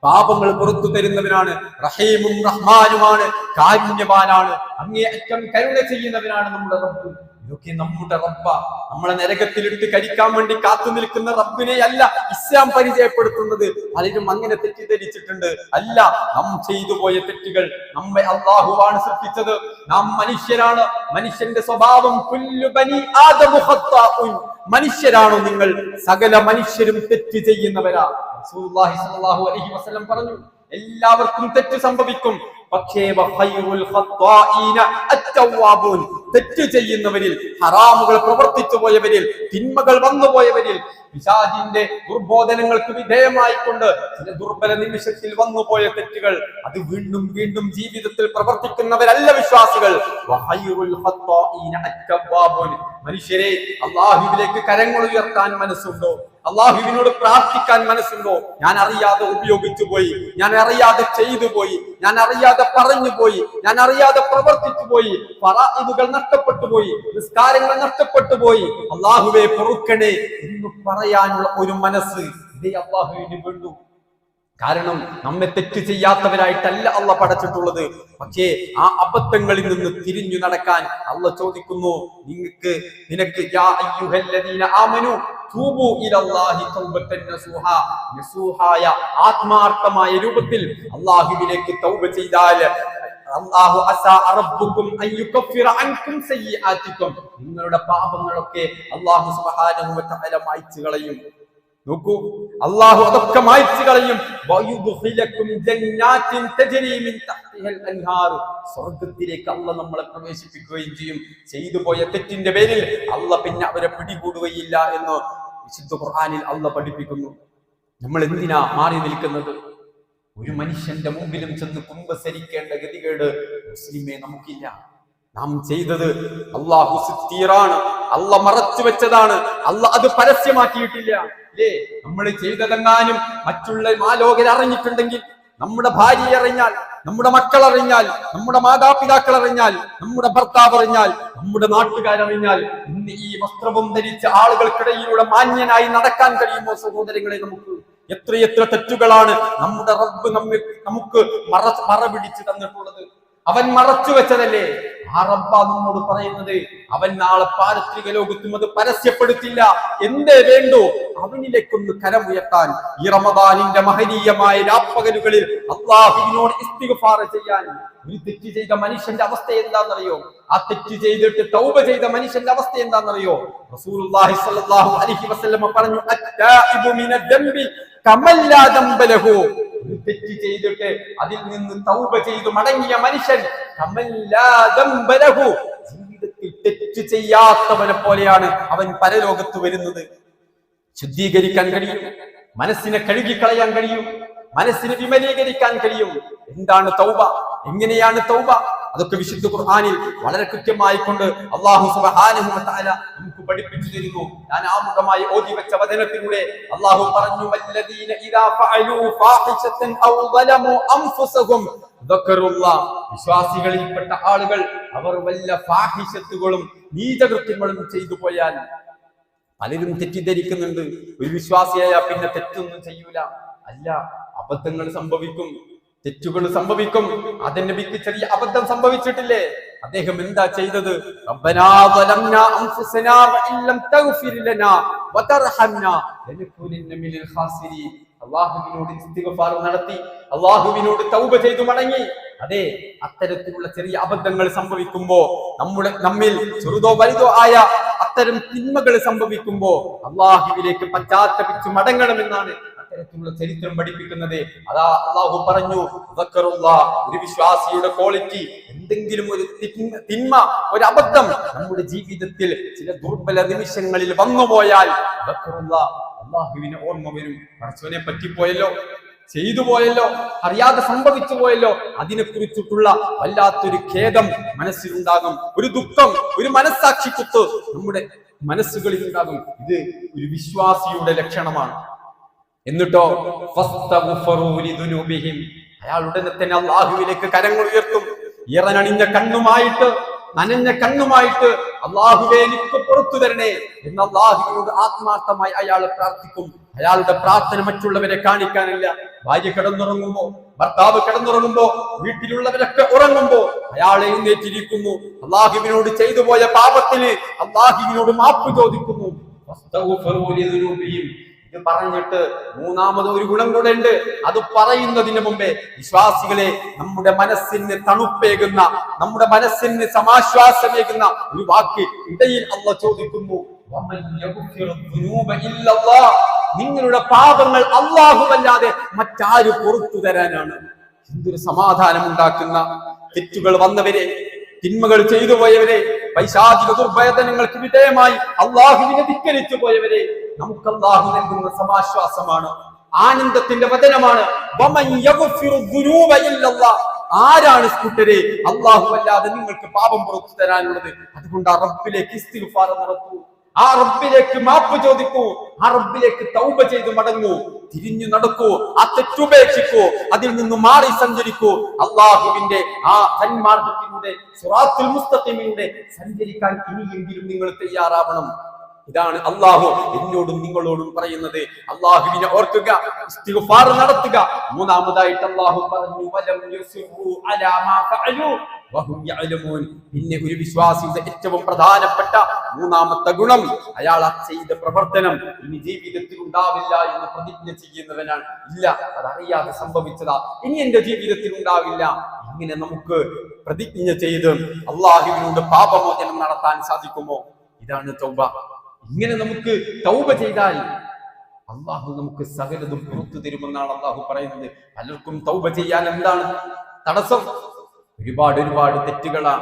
പാപങ്ങൾ പുറത്തു തരുന്നവനാണ്. റഹീമും റഹ്മാനുമാണ്, കാരുണ്യവാനാണ്, അങ്ങേ അറ്റം കരുണ ചെയ്യുന്നവനാണ് നമ്മുടെ റബ്ബ്. ഇതൊക്കെ നമ്മുടെ റബ്ബ. നമ്മളെ നരകത്തിലിട്ട് കരിക്കാൻ വേണ്ടി കാത്തു നിൽക്കുന്ന റബ്ബിനെ അല്ല ഇസ്ലാം പരിചയപ്പെടുത്തുന്നത്. പലരും അങ്ങനെ തെറ്റിദ്ധരിച്ചിട്ടുണ്ട്. അല്ല, നാം ചെയ്തു പോയ തെറ്റുകൾ നമ്മെ അല്ലാഹുവാണ് സൃഷ്ടിച്ചത്. നാം മനുഷ്യരാണ്. മനുഷ്യന്റെ സ്വഭാവം കുല്ലു ബനി ആദമു ഖത്താഉൻ. മനുഷ്യരാണോ നിങ്ങൾ? സകല മനുഷ്യരും തെറ്റ് ചെയ്യുന്നവരാ. റസൂലുള്ളാഹി സ്വല്ലല്ലാഹു അലൈഹി വസല്ലം പറഞ്ഞു, എല്ലാവർക്കും തെറ്റ് സംഭവിക്കും, പക്ഷേ തെറ്റ് ചെയ്യുന്നവരിൽ, ഹറാമുകൾ പ്രവർത്തിച്ചു പോയവരിൽ, തിന്മകൾ വന്നുപോയവരിൽ, പിശാചിന്റെ ദുർബോധനങ്ങൾക്ക് വിധേയമായിക്കൊണ്ട് ചില ദുർബല നിമിഷത്തിൽ വന്നുപോയ തെറ്റുകൾ അത് വീണ്ടും വീണ്ടും ജീവിതത്തിൽ പ്രവർത്തിക്കുന്നവരല്ല വിശ്വാസികൾ. മനുഷ്യരെ, അല്ലാഹുവിലേക്ക് കരങ്ങൾ ഉയർത്താൻ മനസ്സുണ്ടോ? അല്ലാഹുവിനോട് പ്രാർത്ഥിക്കാൻ മനസ്സുണ്ടോ? ഞാൻ അറിയാതെ ഉപയോഗിച്ചു പോയി, ഞാൻ അറിയാതെ ചെയ്തു പോയി, ഞാൻ അറിയാതെ പറഞ്ഞു പോയി, ഞാൻ അറിയാതെ പ്രവർത്തിച്ചു പോയി, ഫറാഇദുകൾ നഷ്ടപ്പെട്ടു പോയി, നിസ്കാരങ്ങൾ നഷ്ടപ്പെട്ടു പോയി, അല്ലാഹുവേ പൊറുക്കണേ എന്ന് പറയാനുള്ള ഒരു മനസ്സ് ഇതേ അല്ലാഹുവിന് വേണ്ടു. കാരണം നമ്മെ തെറ്റ് ചെയ്യാത്തവരായിട്ടല്ല അല്ലാഹ് പടച്ചിട്ടുള്ളത്. പക്ഷേ ആ അബദ്ധങ്ങളിൽ നിന്ന് തിരിഞ്ഞു നടക്കാൻ അല്ലാഹ് ചോദിക്കുന്നു, നിനക്ക് യാ അയ്യുഹല്ലദീന ആമനു തൂബു ഇലല്ലാഹി തൗബതൻ നസൂഹാ. നസൂഹായ ആത്മാർത്ഥമായ രൂപത്തിൽ അല്ലാഹുവിലേക്ക് തൗബ ചെയ്താൽ അല്ലാഹു അസാ റബ്ബുക്കും അൻ യുകഫിറ അൻകും സയ്യിആതികും. നിങ്ങളുടെ പാപങ്ങളൊക്കെ അല്ലാഹു സുബ്ഹാനഹു വ തആല മായ്ച്ചു കളയും. നോക്കൂ, അല്ലാഹു അതൊക്കെ മായ്ച്ചു കളയും. വയുദ്ഖിലകും ജന്നാത്തിൻ തജ്രി മിൻ തഹ്തിഹൽ അൻഹാർ. സ്വർഗ്ഗത്തിലേക്ക് അല്ലാഹു നമ്മളെ പ്രവേശിപ്പിക്കുകയും ചെയ്യും. ചെയ്തു പോയ തെറ്റിന്റെ പേരിൽ അല്ലാഹു പിന്നെ അവരെ പിടികൂടുകയില്ല എന്ന് വിശുദ്ധ ഖുർആനിൽ അല്ലാഹു പഠിപ്പിക്കുന്നു. നമ്മൾ എന്തിനാ മാറി നിൽക്കുന്നത്? ഒരു മനുഷ്യന്റെ മുമ്പിലും ചെന്ന് കുമ്പസരിക്കേണ്ട ഗതികേട് മുസ്ലിമേ നമുക്കില്ല. നാം ചെയ്തത് അല്ലാഹു സിത്തീറാണ്, അല്ലാഹു മറച്ചു വെച്ചതാണ്, അല്ലാഹു അത് പരസ്യമാക്കിയിട്ടില്ല. അല്ലേ? നമ്മൾ ചെയ്തതെങ്ങാനും മറ്റുള്ള മാലോകർ അറിഞ്ഞിട്ടുണ്ടെങ്കിൽ, നമ്മുടെ ഭാര്യ അറിഞ്ഞാൽ, നമ്മുടെ മക്കൾ അറിഞ്ഞാൽ, നമ്മുടെ മാതാപിതാക്കൾ അറിഞ്ഞാൽ, നമ്മുടെ ഭർത്താവ് അറിഞ്ഞാൽ, നമ്മുടെ നാട്ടുകാരറിഞ്ഞാൽ, ഇന്ന് ഈ വസ്ത്രവും ധരിച്ച ആളുകൾക്കിടയിലൂടെ മാന്യനായി നടക്കാൻ കഴിയുമോ സഹോദരങ്ങളെ? നമുക്ക് എത്രയെത്ര തെറ്റുകളാണ് നമ്മുടെ റബ്ബ് നമുക്ക് മറ പിടിച്ചു തന്നിട്ടുള്ളത്. അവൻ മറച്ചു വെച്ചതല്ലേ? ആ റബ്ബാ നമ്മോട് പറയുന്നത് അവൻ നാളെ പാരത്രിക ലോകത്തും അത് പരസ്യപ്പെടുത്തില്ല. എന്തേ വേണ്ടു? അവനിലേക്കൊന്ന് കരമുയർത്താൻ, ഈ റമദാനിന്റെ മഹനീയമായ രാപ്പകലുകളിൽ അല്ലാഹുവിനോട് ഇസ്തിഗ്ഫാർ ചെയ്യാൻ. ഒരു തെറ്റ് ചെയ്ത മനുഷ്യന്റെ അവസ്ഥ എന്താണെന്നറിയോ? ആ തെറ്റ് ചെയ്തിട്ട് തൗബ ചെയ്ത മനുഷ്യന്റെ അവസ്ഥ എന്താണെന്നറിയോ? റസൂലുള്ളാഹി സ്വല്ലല്ലാഹു അലൈഹി വസല്ലം പറഞ്ഞു, അത്താഇബു മിനദ് ദംബി കമല്ലാ ദംബ ലഹു. ഒരു തെറ്റ് ചെയ്തിട്ട് അതിൽ നിന്ന് തൗബ ചെയ്തു മടങ്ങിയ മനുഷ്യൻ ജീവിതത്തിൽ തെറ്റ് ചെയ്യാത്തവനെ പോലെയാണ് അവൻ പരലോകത്ത് വരുന്നത്. ശുദ്ധീകരിക്കാൻ കഴിയും, മനസ്സിനെ കഴുകിക്കളയാൻ കഴിയും, മനസ്സിനെ വിമലീകരിക്കാൻ കഴിയും. എന്താണ് തൗബ? എങ്ങനെയാണ് തൗബ? അതൊക്കെ വിശുദ്ധ ഖുർആനിൽ വളരെ കൃത്യമായി കൊണ്ട് അല്ലാഹു സുബ്ഹാനഹു വ തആല നമുക്ക് പഠിപ്പിച്ചു തരുന്നു. ഞാൻ ആമുഖമായി ഓതി വെച്ച വചനത്തിലൂടെ അല്ലാഹു പറഞ്ഞു, വല്ലദീന ഇദാ ഫഅലൂ ഫാഹിശതൻ ഔ ളലമു അൻഫുസഹും ദക്കറുല്ലാഹ്. വിശ്വാസികളിൽപ്പെട്ട ആളുകൾ അവർ വല്ല ഫാഹിശത്തുകളും നീചകൃത്യങ്ങളും ചെയ്തു പോയാൽ, പലരും തെറ്റിദ്ധരിക്കുന്നുണ്ട് ഒരു വിശ്വാസിയായ പിന്നെ തെറ്റൊന്നും ചെയ്യൂല. അല്ല, അബദ്ധങ്ങൾ സംഭവിക്കും, തെറ്റുകൾ സംഭവിക്കും. അതിന് നബിക്ക് ചെറിയ അബദ്ധം സംഭവിച്ചിട്ടില്ലേ? അദ്ദേഹം എന്താ ചെയ്തത്? റബ്ബനാ ളലംനാ അൻഫുസനാ വഇല്ലം തഗ്ഫിർ ലനാ വതർഹംനാ ലനകൂനന്ന മിനൽ ഖാസിരീൻ. അല്ലാഹുവിനോട് ഇസ്തിഗ്ഫാർ നടത്തി, അല്ലാഹുവിനോട് തൗബ ചെയ്തു മടങ്ങി. അതെ, അത്തരത്തിലുള്ള ചെറിയ അബദ്ധങ്ങൾ സംഭവിക്കുമ്പോ, നമ്മിൽ ചെറുതോ വലുതോ ആയ അത്തരം തിന്മകൾ സംഭവിക്കുമ്പോ അല്ലാഹുവിലേക്ക് പശ്ചാത്തപിച്ച് മടങ്ങണമെന്നാണ് അത്തരത്തിലുള്ള ചരിത്രം പഠിപ്പിക്കുന്നത്. അതാ അല്ലാഹു പറഞ്ഞു, ഒരു വിശ്വാസിയുടെ ക്വാളിറ്റി, എന്തെങ്കിലും ഒരു തിന്മ, ഒരു അബദ്ധം നമ്മുടെ ജീവിതത്തിൽ ചില ദുർബല നിമിഷങ്ങളിൽ വന്നുപോയാൽ അല്ലാഹുവിനെ ഓർമ്മ വരും. പടച്ചവനെ പറ്റിപ്പോയല്ലോ, ചെയ്തു പോയല്ലോ, അറിയാതെ സംഭവിച്ചു പോയല്ലോ, അതിനെ കുറിച്ചിട്ടുള്ള വല്ലാത്തൊരു ഖേദം മനസ്സിലുണ്ടാകും, ഒരു ദുഃഖം, ഒരു മനസ്സാക്ഷിക്കുത്ത് നമ്മുടെ മനസ്സുകളിൽ ഉണ്ടാകും. ഇത് ഒരു വിശ്വാസിയുടെ ലക്ഷണമാണ്. എന്നിട്ടോ അയാൾ ഉടനെ തന്നെ അല്ലാഹുവിലേക്ക് കരങ്ങൾ ഉയർത്തും. ഇറനണിഞ്ഞ കണ്ണുമായിട്ട്, നനഞ്ഞ കണ്ണുമായിട്ട് അല്ലാഹുവേ എനിക്ക് പുറത്തു തരണേ എന്ന് അല്ലാഹുവിനോട് ആത്മാർത്ഥമായി അയാൾ പ്രാർത്ഥിക്കും. അയാളുടെ പ്രാർത്ഥന മറ്റുള്ളവരെ കാണിക്കാനല്ല. ഭാര്യ കിടന്നുറങ്ങുമ്പോ, ഭർത്താവ് കിടന്നുറങ്ങുമ്പോ, വീട്ടിലുള്ളവരൊക്കെ ഉറങ്ങുമ്പോ അയാൾ എഴുന്നേറ്റിരിക്കുന്നു. അല്ലാഹുവിനോട് ചെയ്തു പോയ പാപത്തിന് അല്ലാഹുവിനോട് മാപ്പ് ചോദിക്കുന്നു. ഇത് പറഞ്ഞിട്ട് മൂന്നാമത് ഒരു ഗുണം കൂടെ ഉണ്ട്. അത് പറയുന്നതിന് മുമ്പേ വിശ്വാസികളെ, നമ്മുടെ മനസ്സിന് തണുപ്പേകുന്ന, നമ്മുടെ മനസ്സിന് സമാശ്വാസമേകുന്ന ഒരു വാക്ക് ഇടയിൽ അല്ലാഹു ചോദിക്കുന്നു, നിങ്ങളുടെ പാപങ്ങൾ അല്ലാഹുവല്ലാതെ മറ്റാര് പുറത്തു തരാനാണ്? എന്തൊരു സമാധാനം ഉണ്ടാക്കുന്ന തെറ്റുകൾ വന്നവരെ, തിന്മകൾ ചെയ്തു പോയവരെ, പൈശാചിക ദുർഭേദനങ്ങൾക്ക് വിധേയമായി അല്ലാഹുവിനെ ധിക്കരിച്ചു പോയവരെ നമുക്ക് അല്ലാഹു നൽകുന്ന സമാശ്വാസമാണ്, ആനന്ദത്തിന്റെ വചനമാണ്. ആരാണ് കൂട്ടരെ അല്ലാഹു അല്ലാതെ നിങ്ങൾക്ക് പാപം പുറത്തു തരാനുള്ളത്? അതുകൊണ്ട് ആ റബ്ബിലേക്ക് ഇസ്തിഗ്ഫാർ നടത്തൂ, ആ റബ്ബിലേക്ക് മാപ്പ് ചോദിക്കൂ, ആ റബ്ബിലേക്ക് തൗബ ചെയ്ത് മടങ്ങൂ, തിരിഞ്ഞു നടക്കൂ, ആ തെറ്റുപേക്ഷിക്കൂ, അതിൽ നിന്ന് മാറി സഞ്ചരിക്കൂ. അല്ലാഹുവിന്റെ ആ സന്മാർഗത്തിലൂടെ, സിറാത്തുൽ മുസ്തഖീമിലൂടെ സഞ്ചരിക്കാൻ ഇനിയെങ്കിലും നിങ്ങൾ തയ്യാറാവണം. ഇതാണ് അല്ലാഹു എന്നോടും നിങ്ങളോടും പറയുന്നത്. അല്ലാഹുവിനെ ഓർക്കുക, ഇസ്തിഗ്ഫാർ നടത്തുക. മൂന്നാമതായിട്ട് അല്ലാഹു പറഞ്ഞു, വലം യുസിറു അലാ മാ ഫഅലു വഹും യഅലമൂൻ. പിന്നെ ഒരു വിശ്വാസിയുടെ ഏറ്റവും പ്രധാനപ്പെട്ട മൂന്നാമത്തെ ഗുണം, അയാൾ ചെയ്ത പ്രവർത്തനം ഇനി ജീവിതത്തിൽ ഉണ്ടാവില്ല എന്ന് പ്രതിജ്ഞ ചെയ്യുന്നവനാണ്. ഇല്ല, അതറിയാതെ സംഭവിച്ചതാ, ഇനി എന്റെ ജീവിതത്തിൽ ഉണ്ടാവില്ല. ഇങ്ങനെ നമുക്ക് പ്രതിജ്ഞ ചെയ്ത് അല്ലാഹുവിനോട് പാപമോചനം നടത്താൻ സാധിക്കുമോ? ഇതാണ് തൗബ. ഇങ്ങനെ നമുക്ക് തൗബ ചെയ്താൽ അല്ലാഹു നമുക്ക് സകലതും പുറത്തു തരുമെന്നാണ് അല്ലാഹു പറയുന്നത്. പലർക്കും തൗബ ചെയ്യാൻ എന്താണ് തടസ്സം? ഒരുപാട് തെറ്റുകളാ,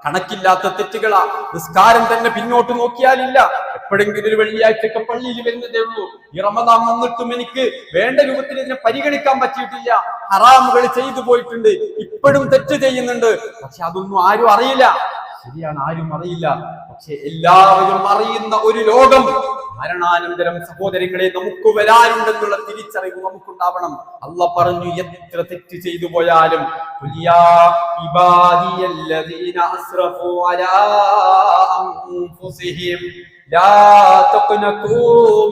കണക്കില്ലാത്ത തെറ്റുകളാ. നിസ്കാരം തന്നെ പിന്നോട്ട് നോക്കിയാലില്ല. എപ്പോഴെങ്കിലും ഒരു വെള്ളിയാഴ്ചയൊക്കെ പള്ളിയിൽ വരുന്നതേ ഉള്ളൂ. ഈ റമദാൻ വന്നിട്ടും എനിക്ക് വേണ്ട രൂപത്തിൽ ഇതിനെ പരിഗണിക്കാൻ പറ്റിയിട്ടില്ല. ഹറാമുകൾ ചെയ്തു പോയിട്ടുണ്ട്, ഇപ്പോഴും തെറ്റ് ചെയ്യുന്നുണ്ട്. പക്ഷെ അതൊന്നും ആരും അറിയില്ല. ശരിയാണ്, ആരും അറിയില്ല. പക്ഷെ എല്ലാവരും അറിയുന്ന ഒരു ലോകം മരണാനന്തരം സഹോദരങ്ങളെ നമുക്ക് വരാനുണ്ടെന്നുള്ള തിരിച്ചറിവ് നമുക്കുണ്ടാവണം. അല്ലാഹു പറഞ്ഞു, എത്ര തെറ്റ് ചെയ്തു പോയാലും ലാ തഖ്നതു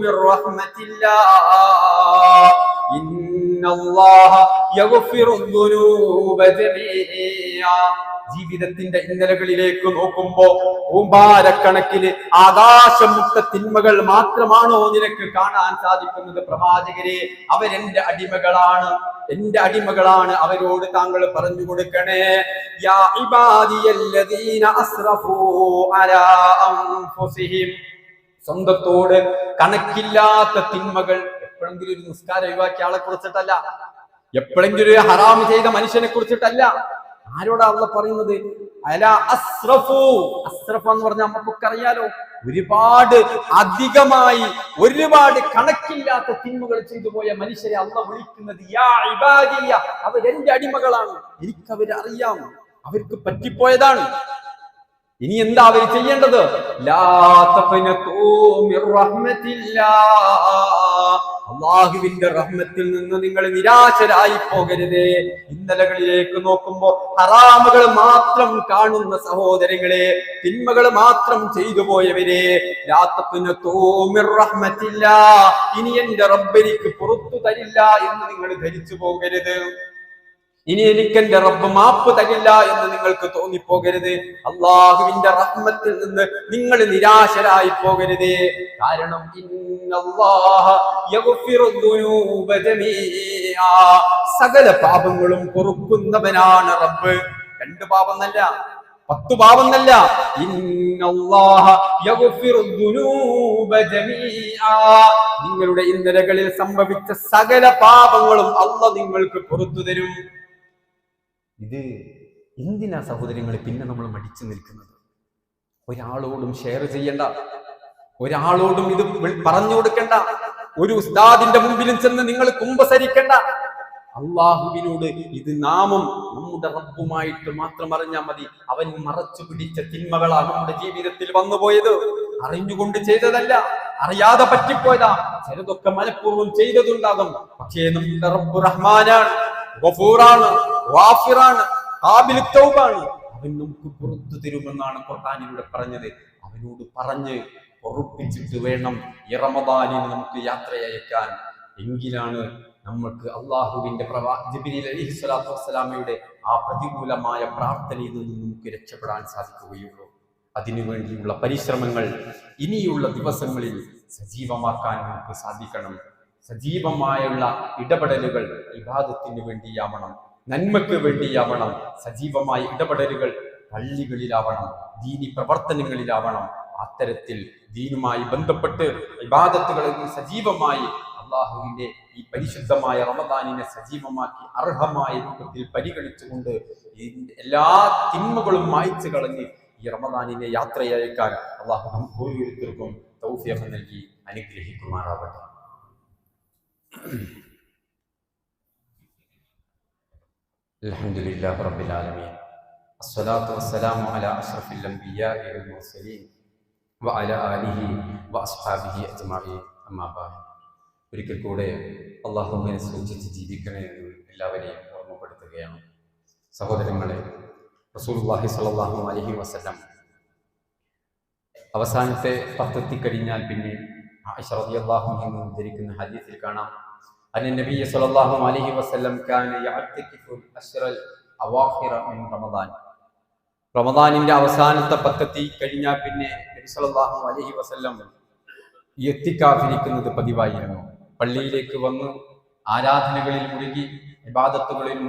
മിർ റഹ്മത്തില്ലാഹ് ഇന്നല്ലാഹ യഗ്ഫിറുദ് ദുനൂബ ജമീഅ. ജീവിതത്തിന്റെ ഇന്നലകളിലേക്ക് നോക്കുമ്പോ കൂമ്പാരക്കണക്കിന് ആകാശമുട്ട തിന്മകൾ മാത്രമാണോ നിനക്ക് കാണാൻ സാധിക്കുന്നത്? പ്രവാചകരെ, അവരെന്റെ അടിമകളാണ്, എന്റെ അടിമകളാണ്. അവരോട് താങ്കൾ പറഞ്ഞു കൊടുക്കണേ, യാ ഇബാദിയല്ലദീന അസ്റഫൂ അലാ അൻഫുസിഹിം. സ്വന്തത്തോട് കണക്കില്ലാത്ത തിന്മകൾ. എപ്പോഴെങ്കിലും ഒരു നിസ്കാരം ഒഴിവാക്കിയ ആളെ കുറിച്ചിട്ടല്ല, എപ്പോഴെങ്കിലും ഒരു ഹറാം ചെയ്ത മനുഷ്യനെ കുറിച്ചിട്ടല്ല. ആരോടാ അള്ളാഹ് പറയുന്നത്? അല അസ്റഫു. അസ്റഫ് എന്ന് പറഞ്ഞാൽ നമുക്കൊക്കെ അറിയാലോ, ഒരുപാട് അധികമായി ഒരുപാട് കണക്കില്ലാത്ത തിന്മകൾ ചെയ്തു പോയ മനുഷ്യരെ അള്ളാഹ് വിളിക്കുന്നത് യാ ഇബാദിയ, അവരെന്റെ അടിമകളാണ്, എനിക്കവരെ അറിയാം, അവർക്ക് പറ്റിപ്പോയതാണ്. ഇനി എന്താ അവർ ചെയ്യേണ്ടത്? ലാ തഖ്നതു മിർ റഹ്മത്തില്ലാഹ്, അല്ലാഹുവിന്റെ റഹ്മത്തിൽ നിന്ന് നിങ്ങൾ നിരാശരായി പോകരുത്. ഇന്നലകളിലേക്ക് നോക്കുമ്പോ ഹറാമുകൾ മാത്രം കാണുന്ന സഹോദരങ്ങളെ, തിന്മകൾ മാത്രം ചെയ്തു പോയവരെ, ലാ തഖ്നതു മിർ റഹ്മത്തില്ലാഹ്, ഇനി എന്റെ റബ്ബ് എനിക്ക് പുറത്തു തരില്ല എന്ന് നിങ്ങൾ ധരിച്ചു പോകരുത്. ഇനി എനിക്ക് എന്റെ റബ്ബ് മാപ്പ് തരില്ല എന്ന് നിങ്ങൾക്ക് തോന്നിപ്പോകരുത്. അള്ളാഹുവിന്റെ റഹ്മത്തിൽ നിന്ന് നിങ്ങൾ നിരാശരായി പോകരുത്. കാരണം ഇന്നല്ലാഹ യഗ്ഫിറു ദുനൂബ ജമീഅ, സകല പാപങ്ങളും പൊറുക്കുന്നവനാണ് റബ്ബ്. 2 പാപമല്ല, 10 പാപമല്ല. ഇന്നല്ലാഹ യഗ്ഫിറു ദുനൂബ ജമീഅ, നിങ്ങളുടെ ഇന്നലകളിൽ സംഭവിച്ച സകല പാപങ്ങളും അല്ലാഹ് നിങ്ങൾക്ക് പുറത്തു തരും. ഇത് എന്തിനാ സഹോദരങ്ങളെ പിന്നെ നമ്മൾ മടിച്ചു നിൽക്കുന്നത്? ഒരാളോടും ഷെയർ ചെയ്യണ്ട, ഒരാളോടും ഇത് പറഞ്ഞു കൊടുക്കണ്ട, ഒരു ഉസ്താദിന്റെ മുമ്പിലും ചെന്ന് നിങ്ങൾ കുമ്പസരിക്കണ്ട. അള്ളാഹുവിനോട് ഇത് നാമം നമ്മുടെ റബ്ബുമായിട്ട് മാത്രം അറിഞ്ഞാൽ മതി. അവൻ മറച്ചു പിടിച്ച തിന്മകളാണ് നമ്മുടെ ജീവിതത്തിൽ വന്നുപോയത്. അറിഞ്ഞുകൊണ്ട് ചെയ്തതല്ല, അറിയാതെ പറ്റിപ്പോയതാ. ചിലതൊക്കെ മനഃപൂർവ്വം ചെയ്തതുണ്ടാകും. പക്ഷേ നമ്മുടെ റബ്ബ് റഹ്മാനാണ്, ഗഫൂറാണ്, ഗാഫിറാണ്, ഖാബിലു തൗബാണ്. അവൻ നമുക്ക് പുറത്തു തരുമെന്നാണ് ഖുർആനിലൂടെ പറഞ്ഞത്. അവനോട് പറഞ്ഞ് ഉറപ്പിച്ചിട്ട് വേണം ഈ റമദാനിൽ നമുക്ക് യാത്രയയക്കാൻ. എങ്കിലാണ് നമുക്ക് അള്ളാഹുവിന്റെ ജിബ്രീൽ അലൈഹിസ്സലാത്തു വസ്സലാമയുടെ ആ പ്രതികൂലമായ പ്രാർത്ഥനയിൽ നിന്ന് നമുക്ക് രക്ഷപ്പെടാൻ സാധിക്കുകയുള്ളൂ. അതിനുവേണ്ടിയുള്ള പരിശ്രമങ്ങൾ ഇനിയുള്ള ദിവസങ്ങളിൽ സജീവമാക്കാൻ നമുക്ക് സാധിക്കണം. സജീവമായുള്ള ഇടപെടലുകൾ ഇബാദത്തിന് വേണ്ടിയാവണം, നന്മയ്ക്ക് വേണ്ടിയാവണം. സജീവമായ ഇടപെടലുകൾ പള്ളികളിലാവണം, ദീനി പ്രവർത്തനങ്ങളിലാവണം. അത്തരത്തിൽ ദീനുമായി ബന്ധപ്പെട്ട് ഇബാദത്തുകളിൽ സജീവമായി അള്ളാഹുവിന്റെ ഈ പരിശുദ്ധമായ റമദാനിനെ സജീവമാക്കി അർഹമായ രൂപത്തിൽ പരിഗണിച്ചുകൊണ്ട് എല്ലാ തിന്മകളും മായ്ച്ചു കളഞ്ഞ് ഈ റമദാനിനെ യാത്രയയക്കാൻ അള്ളാഹു നമുക്ക് ഓരോരുത്തർക്കും തൗഫീഖ് നൽകി അനുഗ്രഹിക്കുമാറാവട്ടെ. അൽഹംദുലില്ലാഹി റബ്ബിൽ ആലമീൻ, അസ്സലാത്തു വസ്സലാമു അലാ അഷ്റഫിൽ അംബിയാഇ വൽ മുർസലീൻ വഅലാ ആലിഹി വഅസ്ഹാബിഹി അജ്മഈൻ. അമ്മാ ബഅദ്. ഒരിക്കൽ കൂടെ അല്ലാഹുവിനെ സൂക്ഷിച്ച് ജീവിക്കണേ എന്ന് എല്ലാവരെയും ഓർമ്മപ്പെടുത്തുകയാണ്. സഹോദരങ്ങളെ, റസൂലുള്ളാഹി സ്വല്ലല്ലാഹു അലൈഹി വസല്ലം അവസാനത്തെ 10 എത്തിക്കഴിഞ്ഞാൽ പിന്നെ ആയിഷ റളിയല്ലാഹു അൻഹ ഉദ്ധരിക്കുന്ന ഹദീസിൽ കാണാം, അന്ന നബി സ്വല്ലല്ലാഹു അലൈഹി വസല്ലം കാന യഅ്തകിഫു അശ്റൽ അവാഖിറ മിൻ റമദാൻ. റമദാനിന്റെ അവസാനത്തെ 10 എത്തി കഴിഞ്ഞാൽ പിന്നെ നബി സ്വല്ലല്ലാഹു അലൈഹി വസല്ലം ഇഅ്തികാഫിരിക്കുന്നത് പതിവായിരുന്നു. പള്ളിയിലേക്ക് വന്ന് ആരാധനകളിൽ മുഴുകി ഇബാദത്തുകളിലും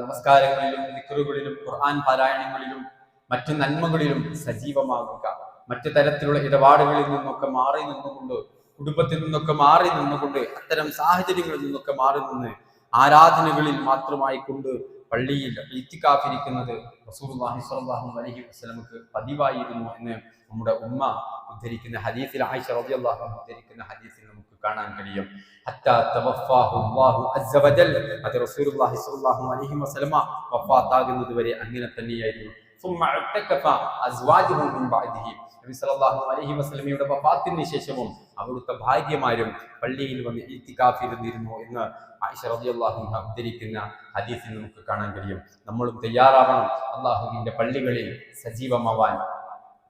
നമസ്കാരങ്ങളിലും ദിക്റുകളിലും ഖുർആൻ പാരായണങ്ങളിലും മറ്റു നന്മകളിലും സജീവമാകുക. മറ്റു തരത്തിലുള്ള ഇടപാടുകളിൽ നിന്നൊക്കെ മാറി നിന്നുകൊണ്ട്, കുടുംബത്തിൽ നിന്നൊക്കെ മാറി നിന്നുകൊണ്ട്, അത്തരം സാഹചര്യങ്ങളിൽ നിന്നൊക്കെ മാറി നിന്ന് ആരാധനകളിൽ മാത്രമായി കൊണ്ട് പള്ളിയിൽ ഇഅ്തികാഫിരിക്കുന്നത് റസൂലുള്ളാഹി സ്വല്ലല്ലാഹു അലൈഹി വസല്ലമക്ക് പതിവായിരുന്നു എന്ന് നമ്മുടെ ഉമ്മ ഉദ്ധരിക്കുന്ന ഹദീസിൽ, ആയിഷ റളിയല്ലാഹു അൻഹ ഉദ്ധരിക്കുന്ന ഹദീസിൽ നമുക്ക് കാണാൻ കഴിയും. ഹത്താ തവഫാഹു അല്ലാഹു അസ്സ വജൽ, അത് റസൂലുള്ളാഹി സ്വല്ലല്ലാഹു അലൈഹി വസല്ലമ വഫാത്താകുന്നത് വരെ അങ്ങനെ തന്നെയായിരുന്നു. ثم اعتكف ازواجه من بعده, നബി സല്ലല്ലാഹു അലൈഹി വസല്ലമയുടെ വഫാത്തിന് ശേഷവും അവിടുത്തെ ഭാര്യമാരും പള്ളിയിൽ വന്ന് ഇഅ്തികാഫിരുന്നിരുന്നു എന്ന് ആയിഷ റളിയല്ലാഹു അൻഹ ഉദ്ധരിക്കുന്ന ഹദീസിൽ നമുക്ക് കാണാൻ കഴിയും. നമ്മളും തയ്യാറാവണം അല്ലാഹുവിന്റെ പള്ളികളിൽ സജീവമാവാൻ.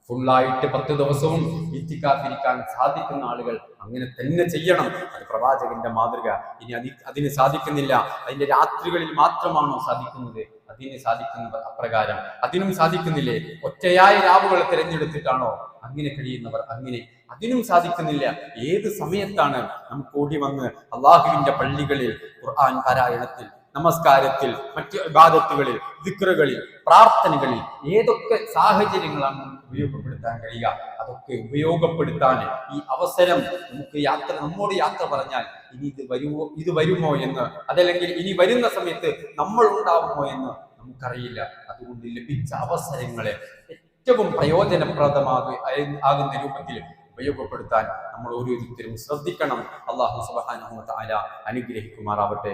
ഫുള്ളായിട്ട് 10 ദിവസവും ഇഅ്തികാഫിരിക്കാൻ സാധിക്കുന്ന ആളുകൾ അങ്ങനെ തന്നെ ചെയ്യണം. അത് പ്രവാചകന്റെ മാതൃക. ഇനി അതിന് സാധിക്കുന്നില്ല, അതിന്റെ രാത്രികളിൽ മാത്രമാണോ സാധിക്കുന്നത്? അതിന് സാധിക്കുന്നവർ അപ്രകാരം. അതിനും സാധിക്കുന്നില്ലേ, ഒറ്റയായ രാവുകൾ തിരഞ്ഞെടുത്തിട്ടാണോ അങ്ങനെ കഴിയുന്നവർ അങ്ങനെ. അതിനും സാധിക്കുന്നില്ല, ഏത് സമയത്താണ് നമുക്ക് ഓടി വന്ന് അള്ളാഹുവിന്റെ പള്ളികളിൽ ഖുർആൻ പാരായണത്തിൽ, നമസ്കാരത്തിൽ, മറ്റ് ഇബാദത്തുകളിൽ, ദിക്റുകളിൽ, പ്രാർത്ഥനകളിൽ ഏതൊക്കെ സാഹചര്യങ്ങളാണ് ഉപയോഗപ്പെടുത്താൻ കഴിയുക. അതൊക്കെ ഉപയോഗപ്പെടുത്താൻ ഈ അവസരം നമുക്ക് നമ്മോട് യാത്ര പറഞ്ഞാൽ ഇനി ഇത് വരുമോ എന്ന്, അതല്ലെങ്കിൽ ഇനി വരുന്ന സമയത്ത് നമ്മൾ ഉണ്ടാവുമോ എന്ന് നമുക്കറിയില്ല. അതുകൊണ്ട് ലഭിച്ച അവസരങ്ങളെ ഏറ്റവും പ്രയോജനപ്രദമാകുന്ന രൂപത്തിൽ ഉപയോഗപ്പെടുത്താൻ നമ്മൾ ഓരോരുത്തരും ശ്രദ്ധിക്കണം. അല്ലാഹു സുബ്ഹാനഹു വ തആല അനുഗ്രഹിക്കുമാറാവട്ടെ.